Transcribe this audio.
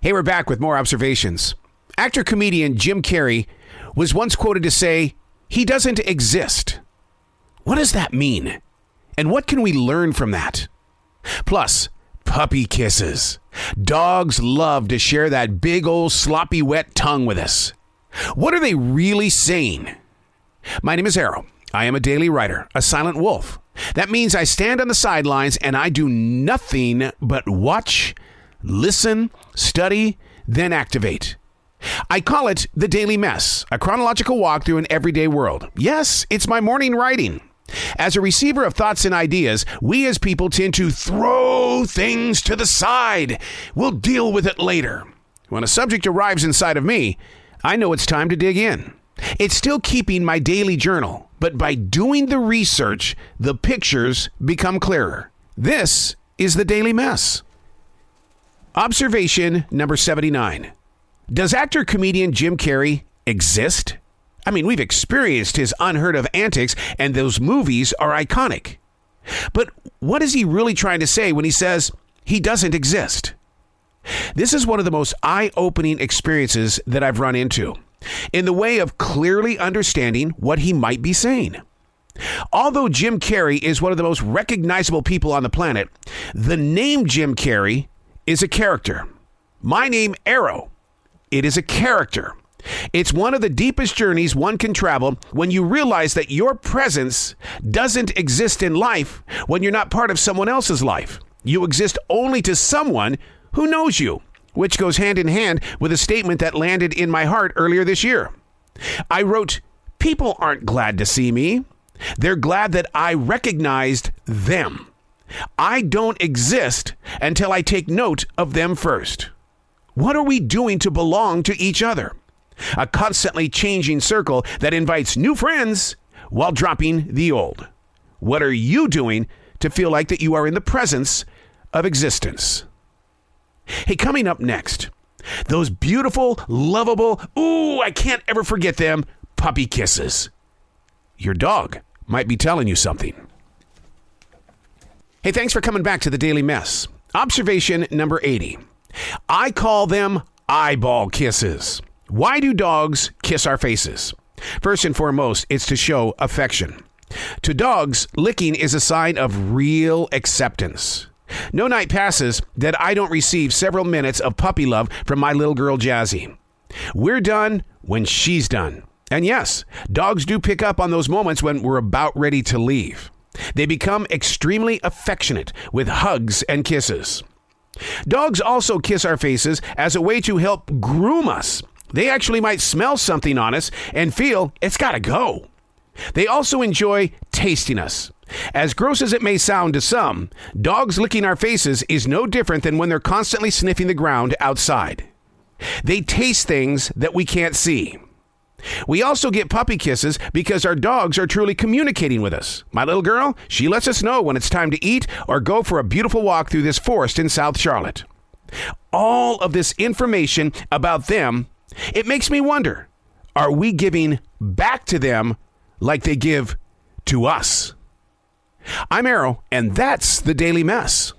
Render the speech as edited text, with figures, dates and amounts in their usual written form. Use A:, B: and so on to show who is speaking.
A: Hey, we're back with more observations. Actor-comedian Jim Carrey was once quoted to say, "He doesn't exist." What does that mean? And what can we learn from that? Plus, puppy kisses. Dogs love to share that big old sloppy wet tongue with us. What are they really saying? My name is Arroe. I am a daily writer, a silent wolf. That means I stand on the sidelines and I do nothing but watch, listen, study, then activate. I call it the Daily Mess, a chronological walk through an everyday world. Yes, it's my morning writing. As a receiver of thoughts and ideas, we as people tend to throw things to the side. We'll deal with it later. When a subject arrives inside of me, I know it's time to dig in. It's still keeping my daily journal, but by doing the research, the pictures become clearer. This is the Daily Mess. Observation number 79. Does actor-comedian Jim Carrey exist? I mean, we've experienced his unheard of antics, and those movies are iconic. But what is he really trying to say when he says he doesn't exist? This is one of the most eye-opening experiences that I've run into, in the way of clearly understanding what he might be saying. Although Jim Carrey is one of the most recognizable people on the planet, the name Jim Carrey is a character. My name, Arroe, it is a character. It's one of the deepest journeys one can travel when you realize that your presence doesn't exist in life when you're not part of someone else's life. You exist only to someone who knows you, which goes hand in hand with a statement that landed in my heart earlier this year. I wrote, "People aren't glad to see me. They're glad that I recognized them. I don't exist until I take note of them first." What are we doing to belong to each other? A constantly changing circle that invites new friends while dropping the old. What are you doing to feel like that you are in the presence of existence? Hey, coming up next, those beautiful, lovable, I can't ever forget them, puppy kisses. Your dog might be telling you something. Hey, thanks for coming back to the Daily Mess. Observation number 80. I call them eyeball kisses. Why do dogs kiss our faces? First and foremost, it's to show affection. To dogs, licking is a sign of real acceptance. No night passes that I don't receive several minutes of puppy love from my little girl, Jazzy. We're done when she's done. And yes, dogs do pick up on those moments when we're about ready to leave. They become extremely affectionate with hugs and kisses. Dogs also kiss our faces as a way to help groom us. They actually might smell something on us and feel it's got to go. They also enjoy tasting us. As gross as it may sound to some, dogs licking our faces is no different than when they're constantly sniffing the ground outside. They taste things that we can't see. We also get puppy kisses because our dogs are truly communicating with us. My little girl, she lets us know when it's time to eat or go for a beautiful walk through this forest in South Charlotte. All of this information about them, it makes me wonder, are we giving back to them like they give to us? I'm Arroe, and that's the Daily Mess.